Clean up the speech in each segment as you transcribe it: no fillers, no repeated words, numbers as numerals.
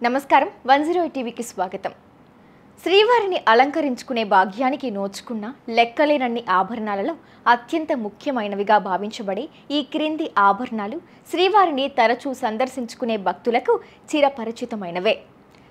నమస్కారం 108 టీవీకి స్వాగతం. శ్రీవారిని అలంకరించుకునే భాగ్యానికి నోచుకున్న లెక్కలేనన్ని ఆభరణాలలో అత్యంత ముఖ్యమైనవిగా భావించబడే ఈ క్రింది ఆభరణాలు శ్రీవారిని తరచూ సందర్శించుకునే భక్తులకు చిరపరిచితమైనవే.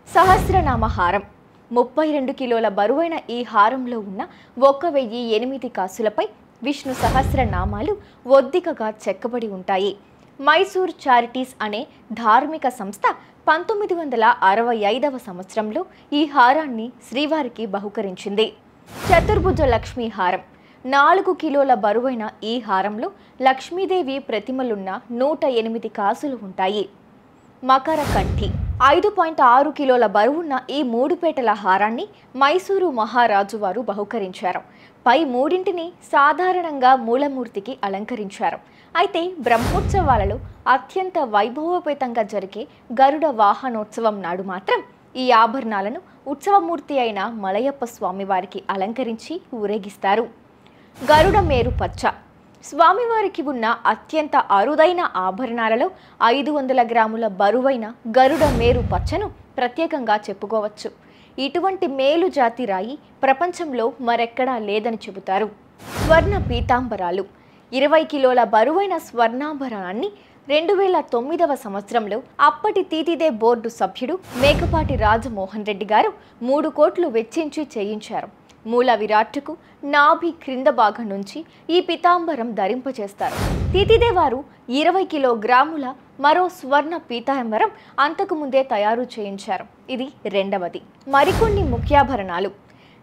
సహస్రనామ హారం 32 కిలోల బరువైన ఈ హారంలో ఉన్న 1008 కాసులపై విష్ణు సహస్రనామాలు ఒద్దికగా చెక్కబడి ఉంటాయి. మైసూర్ చారిటీస్ అనే ధార్మిక సంస్థ 1965వ సంవత్సరంలో ఈ హారాన్ని శ్రీవారికి బహుకరించింది. చతుర్భుజ లక్ష్మీ హారం 4 కిలోల బరువైన ఈ హారంలో లక్ష్మీదేవి ప్రతిమలున్న 108 కాసులు ఉంటాయి. మకర కంఠి 5.6 కిలోల బరువున్న ఈ 3 పేటల హారాన్ని మైసూరు మహారాజు వారు బహుకరించారు. పై మూడింటిని సాధారణంగా మూలమూర్తికి అలంకరించారు. అయితే బ్రహ్మోత్సవాలలో అత్యంత వైభవోపేతంగా జరిగే గరుడ వాహనోత్సవం నాడు మాత్రం ఈ ఆభరణాలను ఉత్సవమూర్తి అయిన మలయప్ప స్వామివారికి అలంకరించి ఊరేగిస్తారు. గరుడ మేరు పచ్చ స్వామివారికి ఉన్న అత్యంత అరుదైన ఆభరణాలలో 500 గ్రాముల బరువైన గరుడ మేరు పచ్చను ప్రత్యేకంగా చెప్పుకోవచ్చు. ఇటువంటి మేలు జాతి రాయి ప్రపంచంలో మరెక్కడా లేదని చెబుతారు. స్వర్ణ పీతాంబరాలు 20 కిలోల బరువైన స్వర్ణాభరణాన్ని 2009వ సంవత్సరంలో అప్పటి తీతిదే బోర్డు సభ్యుడు మేకపాటి రాజమోహన్ రెడ్డి గారు 3 కోట్లు వెచ్చించి చేయించారు. మూల విరాట్టుకు నాభి క్రింద భాగం నుంచి ఈ పీతాంబరం ధరింపచేస్తారు. తీతిదే వారు 20 కిలోగ్రాముల మరో స్వర్ణ పీతాంబరం అంతకుముందే తయారు చేయించారు. ఇది రెండవది. మరికొన్ని ముఖ్యాభరణాలు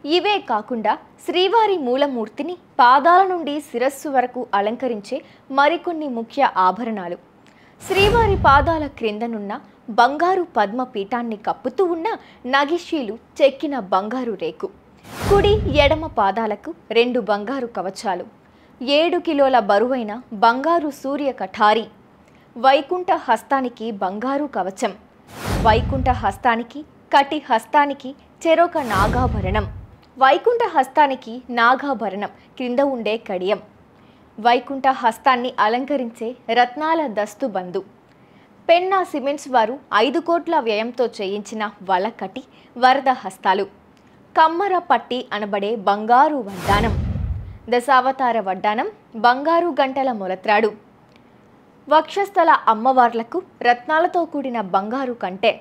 ఇవే కాకుండా శ్రీవారి మూలమూర్తిని పాదాల నుండి శిరస్సు వరకు అలంకరించే మరికొన్ని ముఖ్య ఆభరణాలు. శ్రీవారి పాదాల క్రిందనున్న బంగారు పద్మ పీఠాన్ని కప్పుతూ ఉన్న నగిషీలు చెక్కిన బంగారు రేకు, కుడి ఎడమ పాదాలకు 2 బంగారు కవచాలు, 7 కిలోల బరువైన బంగారు సూర్య కఠారి, వైకుంఠ హస్తానికి బంగారు కవచం, వైకుంఠ హస్తానికి కటి హస్తానికి చెరొక నాగాభరణం, వైకుంఠ హస్తానికి నాగాభరణం క్రింద ఉండే కడియం, వైకుంఠ హస్తాన్ని అలంకరించే రత్నాల దస్తుబందు, పెన్నా సిమెంట్స్ వారు 5 కోట్ల వ్యయంతో చేయించిన వలకటి వరద హస్తాలు, కమ్మర పట్టి అనబడే బంగారు వడ్డానం, దశావతార వడ్డానం బంగారు గంటల మొలత్రాడు, వక్షస్థల అమ్మవార్లకు రత్నాలతో కూడిన బంగారు కంటె,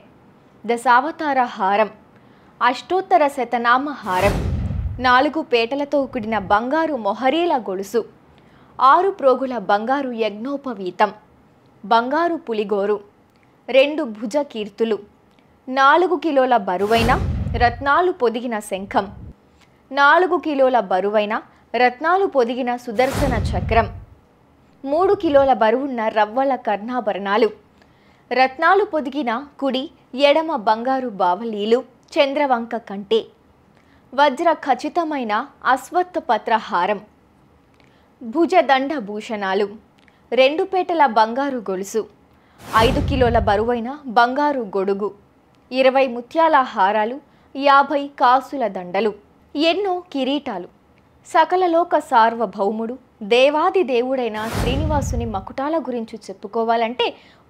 దశావతార హారం, అష్టోత్తర శతనామ హారం, 4 పేటలతో కూడిన బంగారు మొహరీల గొలుసు, 6 ప్రోగుల బంగారు యజ్ఞోపవీతం, బంగారు పులిగోరు, 2 భుజ కీర్తులు, 4 కిలోల బరువైన రత్నాలు పొదిగిన శంఖం, 4 కిలోల బరువైన రత్నాలు పొదిగిన సుదర్శన చక్రం, 3 కిలోల బరువున్న రవ్వల కర్ణాభరణాలు, రత్నాలు పొదిగిన కుడి ఎడమ బంగారు బావలీలు, చంద్రవంక కంటే, వజ్ర ఖచ్చితమైన అశ్వత్థ పత్ర హారం, భుజదండ భూషణాలు, 2 పేటల బంగారు గొలుసు, 5 కిలోల బరువైన బంగారు గొడుగు, 20 ముత్యాల హారాలు, 50 కాసుల దండలు, ఎన్నో కిరీటాలు. సకల లోక సార్వభౌముడు దేవాది దేవుడైన శ్రీనివాసుని మకుటాల గురించి చెప్పుకోవాలంటే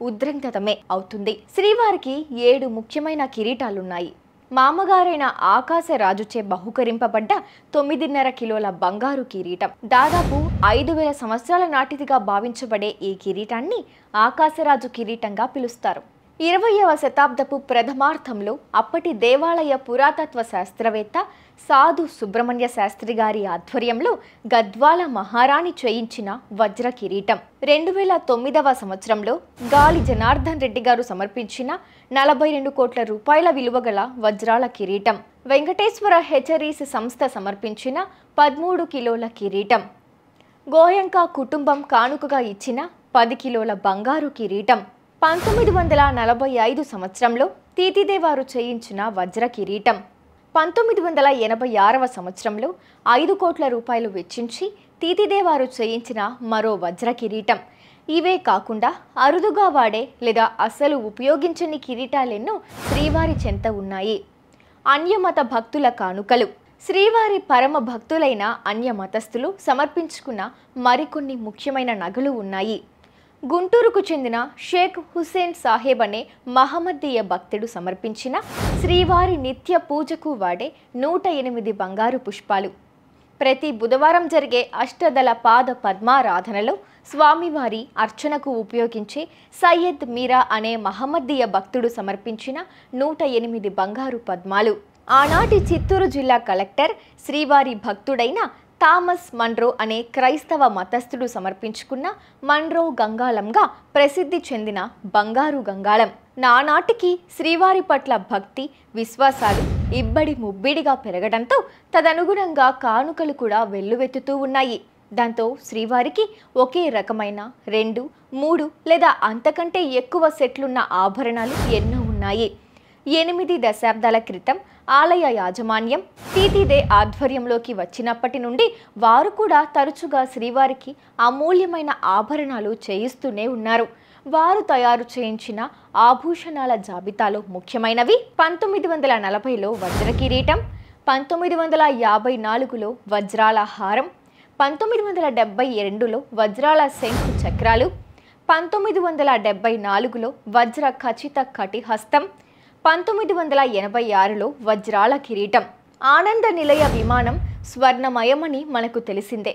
ఉద్రంగతమే అవుతుంది. శ్రీవారికి 7 ముఖ్యమైన కిరీటాలున్నాయి. మామగారైన ఆకాశరాజుచే బహుకరింపబడ్డ 9.5 కిలోల బంగారు కిరీటం, దాదాపు 5000 సంవత్సరాల నాటిదిగా భావించబడే ఈ కిరీటాన్ని ఆకాశరాజు కిరీటంగా పిలుస్తారు. 20వ శతాబ్దపు ప్రథమార్థంలో అప్పటి దేవాలయ పురాతత్వ శాస్త్రవేత్త సాధు సుబ్రహ్మణ్య శాస్త్రి గారి ఆధ్వర్యంలో గద్వాల మహారాణి చేయించిన వజ్ర కిరీటం, 2009వ సంవత్సరంలో గాలి జనార్దన్ రెడ్డి గారు సమర్పించిన 42 కోట్ల రూపాయల విలువగల వజ్రాల కిరీటం, వెంకటేశ్వర హెచరీస్ సంస్థ సమర్పించిన 13 కిలోల కిరీటం, గోయంకా కుటుంబం కానుకగా ఇచ్చిన 10 కిలోల బంగారు కిరీటం, 1945 సంవత్సరంలో తీతిదే వారు చేయించిన వజ్ర కిరీటం, 1986వ సంవత్సరంలో 5 కోట్ల రూపాయలు వెచ్చించి తీతిదే వారు చేయించిన మరో వజ్ర కిరీటం. ఇవే కాకుండా అరుదుగా వాడే లేదా అసలు ఉపయోగించని కిరీటాలెన్నో శ్రీవారి చెంత ఉన్నాయి. అన్యమత భక్తుల కానుకలు శ్రీవారి పరమ భక్తులైన అన్య మతస్థులు సమర్పించుకున్న మరికొన్ని ముఖ్యమైన నగలు ఉన్నాయి. గుంటూరుకు చెందిన షేక్ హుసేన్ సాహెబ్ అనే మహమ్మదీయ భక్తుడు సమర్పించిన శ్రీవారి నిత్య పూజకు వాడే 108 బంగారు పుష్పాలు. ప్రతి బుధవారం జరిగే అష్టదళ పాద పద్మారాధనలో స్వామివారి అర్చనకు ఉపయోగించే సయ్యద్ మీరా అనే మహమ్మదీయ భక్తుడు సమర్పించిన 108 బంగారు పద్మాలు. ఆనాటి చిత్తూరు జిల్లా కలెక్టర్ శ్రీవారి భక్తుడైన థామస్ మన్రో అనే క్రైస్తవ మతస్థుడు సమర్పించుకున్న మన్రో గంగాళంగా ప్రసిద్ధి చెందిన బంగారు గంగాళం. నానాటికి శ్రీవారి పట్ల భక్తి విశ్వాసాలు ఇబ్బడి ముబ్బిడిగా పెరగడంతో తదనుగుణంగా కానుకలు కూడా వెల్లువెత్తుతూ ఉన్నాయి. దాంతో శ్రీవారికి ఒకే రకమైన 2, 3 లేదా అంతకంటే ఎక్కువ సెట్లున్న ఆభరణాలు ఎన్నో ఉన్నాయి. 8 దశాబ్దాల క్రితం ఆలయ యాజమాన్యం టీటీదే ఆధ్వర్యంలోకి వచ్చినప్పటి నుండి వారు కూడా తరచుగా శ్రీవారికి అమూల్యమైన ఆభరణాలు చేయిస్తూనే ఉన్నారు. వారు తయారు చేయించిన ఆభూషణాల జాబితాలో ముఖ్యమైనవి 1940లో వజ్ర కిరీటం, 1954లో వజ్రాల హారం, 1972లో వజ్రాల శంఖు చక్రాలు, 1974లో వజ్ర ఖచ్చిత కటిహస్తం, 1986లో వజ్రాల కిరీటం. ఆనంద నిలయ విమానం స్వర్ణమయమని మనకు తెలిసిందే.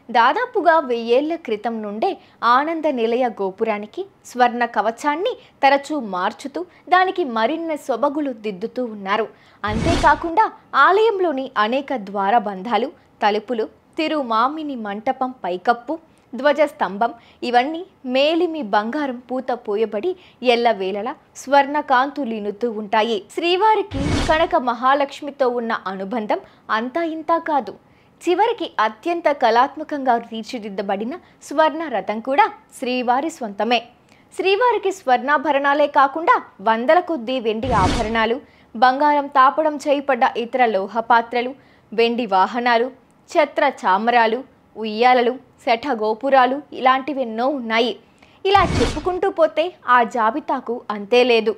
దాదాపుగా 1000 ఏళ్ల క్రితం నుండే ఆనంద నిలయ గోపురానికి స్వర్ణ కవచాన్ని తరచూ మార్చుతూ దానికి మరిన్ని సొబగులు దిద్దుతూ ఉన్నారు. అంతేకాకుండా ఆలయంలోని అనేక ద్వారబంధాలు, తలుపులు, తిరుమామిని మంటపం పైకప్పు, ధ్వజస్తంభం ఇవన్నీ మేలిమి బంగారం పూత పోయబడి ఎల్లవేళలా స్వర్ణకాంతులినుతూ ఉంటాయి. శ్రీవారికి కనక మహాలక్ష్మితో ఉన్న అనుబంధం అంతా ఇంతా కాదు. చివరికి అత్యంత కళాత్మకంగా తీర్చిదిద్దబడిన స్వర్ణ రథం కూడా శ్రీవారి స్వంతమే. శ్రీవారికి స్వర్ణాభరణాలే కాకుండా వందల కొద్దీ వెండి ఆభరణాలు, బంగారం తాపడం చేయబడ్డ ఇతర లోహ పాత్రలు, వెండి వాహనాలు, ఛత్ర చామరాలు, ఉయ్యాలలు, శఠ గోపురాలు ఇలాంటివెన్నో ఉన్నాయి. ఇలా చెప్పుకుంటూ పోతే ఆ జాబితాకు అంతే లేదు.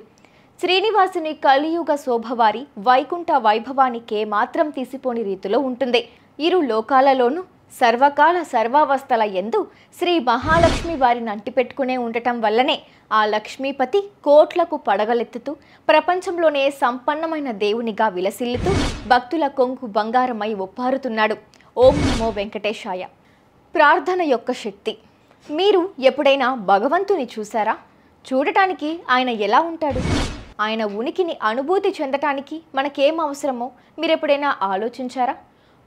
శ్రీనివాసుని కలియుగ శోభవారి వైకుంఠ వైభవానికే మాత్రం తీసిపోని రీతిలో ఉంటుంది. ఇరు లోకాలలోనూ సర్వకాల సర్వావస్థల యందు శ్రీ మహాలక్ష్మి వారిని అంటిపెట్టుకునే ఉండటం వల్లనే ఆ లక్ష్మీపతి కోట్లకు పడగలెత్తుతూ ప్రపంచంలోనే సంపన్నమైన దేవునిగా విలసిల్లుతూ భక్తుల కొంగు బంగారమై ఒప్పారుతున్నాడు. ఓం నమో వెంకటేశాయ. ప్రార్థన యొక్క శక్తి. మీరు ఎప్పుడైనా భగవంతుని చూసారా? చూడటానికి ఆయన ఎలా ఉంటాడు? ఆయన ఉనికిని అనుభూతి చెందటానికి మనకేం అవసరమో మీరెప్పుడైనా ఆలోచించారా?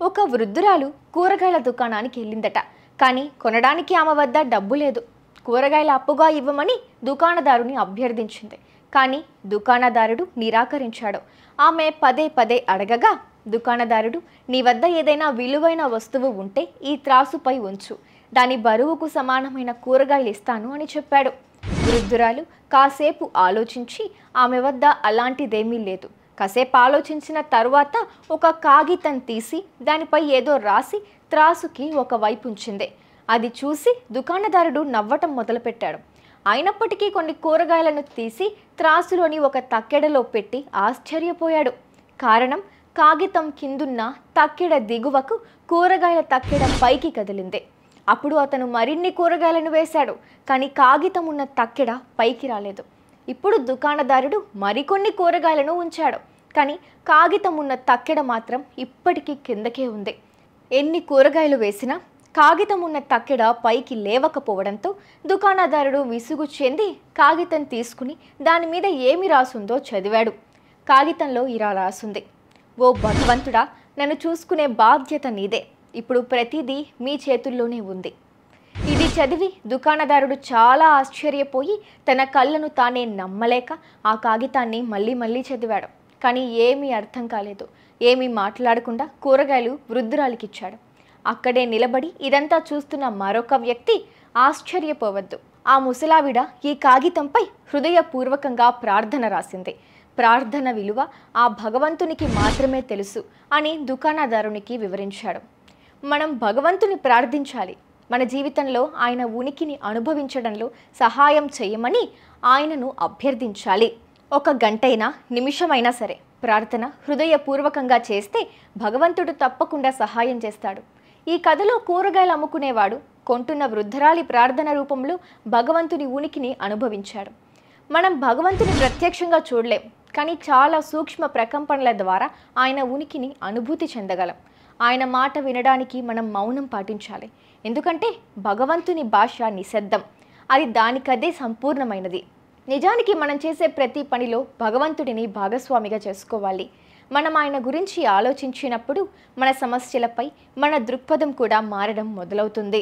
ఒక వృద్ధురాలు కూరగాయల దుకాణానికి వెళ్ళిందట. కానీ కొనడానికి ఆమె వద్ద డబ్బు లేదు. కూరగాయల అప్పుగా ఇవ్వమని దుకాణదారుని అభ్యర్థించింది. కానీ దుకాణదారుడు నిరాకరించాడు. ఆమె పదే పదే అడగగా దుకాణదారుడు, నీ వద్ద ఏదైనా విలువైన వస్తువు ఉంటే ఈ త్రాసుపై ఉంచు, దాని బరువుకు సమానమైన కూరగాయలు ఇస్తాను అని చెప్పాడు. వృద్ధురాలు కాసేపు ఆలోచించి ఆమె వద్ద అలాంటిదేమీ లేదు. కాసేపు ఆలోచించిన తరువాత ఒక కాగితం తీసి దానిపై ఏదో రాసి త్రాసుకి ఒక వైపు ఉంచింది. అది చూసి దుకాణదారుడు నవ్వటం మొదలుపెట్టాడు. అయినప్పటికీ కొన్ని కూరగాయలను తీసి త్రాసులోని ఒక తక్కెడలో పెట్టి ఆశ్చర్యపోయాడు. కారణం, కాగితం కిందున్న తక్కెడ దిగువకు కూరగాయల తక్కెడ పైకి కదిలింది. అప్పుడు అతను మరిన్ని కూరగాయలను వేశాడు. కానీ కాగితం ఉన్న తక్కెడ పైకి రాలేదు. ఇప్పుడు దుకాణదారుడు మరికొన్ని కూరగాయలను ఉంచాడు. కానీ కాగితం ఉన్న తక్కెడ మాత్రం ఇప్పటికీ కిందకే ఉంది. ఎన్ని కూరగాయలు వేసినా కాగితం ఉన్న తక్కెడ పైకి లేవకపోవడంతో దుకాణదారుడు విసుగు చెంది కాగితం తీసుకుని దాని మీద ఏమి రాసుందో చదివాడు. కాగితంలో ఇలా రాసుంది: ఓ భగవంతుడా, నన్ను చూసుకునే బాధ్యత నీదే. ఇప్పుడు ప్రతిదీ మీ చేతుల్లోనే ఉంది. ఇది చదివి దుకాణదారుడు చాలా ఆశ్చర్యపోయి తన కళ్ళను తానే నమ్మలేక ఆ కాగితాన్ని మళ్ళీ మళ్ళీ చదివాడు. కానీ ఏమీ అర్థం కాలేదు. ఏమీ మాట్లాడకుండా కూరగాయలు వృద్ధురాలికిచ్చాడు. అక్కడే నిలబడి ఇదంతా చూస్తున్న మరొక వ్యక్తి, ఆశ్చర్యపోవద్దు, ఆ ముసలావిడ ఈ కాగితంపై హృదయపూర్వకంగా ప్రార్థన రాసింది. ప్రార్థన విలువ ఆ భగవంతునికి మాత్రమే తెలుసు అని దుకాణదారునికి వివరించాడు. మనం భగవంతుని ప్రార్థించాలి. మన జీవితంలో ఆయన ఉనికిని అనుభవించడంలో సహాయం చేయమని ఆయనను అభ్యర్థించాలి. 1 గంటైనా నిమిషమైనా సరే ప్రార్థన హృదయపూర్వకంగా చేస్తే భగవంతుడు తప్పకుండా సహాయం చేస్తాడు. ఈ కథలో కూరగాయలు అమ్ముకునేవాడు కొంటున్న వృద్ధరాలి ప్రార్థన రూపంలో భగవంతుని ఉనికిని అనుభవించాడు. మనం భగవంతుని ప్రత్యక్షంగా చూడలేం, కానీ చాలా సూక్ష్మ ప్రకంపనల ద్వారా ఆయన ఉనికిని అనుభూతి చెందగలం. ఆయన మాట వినడానికి మనం మౌనం పాటించాలి, ఎందుకంటే భగవంతుని భాష నిశ్శబ్దం, అది దానికదే సంపూర్ణమైనది. నిజానికి మనం చేసే ప్రతి పనిలో భగవంతుడిని భాగస్వామిగా చేసుకోవాలి. మనం ఆయన గురించి ఆలోచించినప్పుడు మన సమస్యలపై మన దృక్పథం కూడా మారడం మొదలవుతుంది.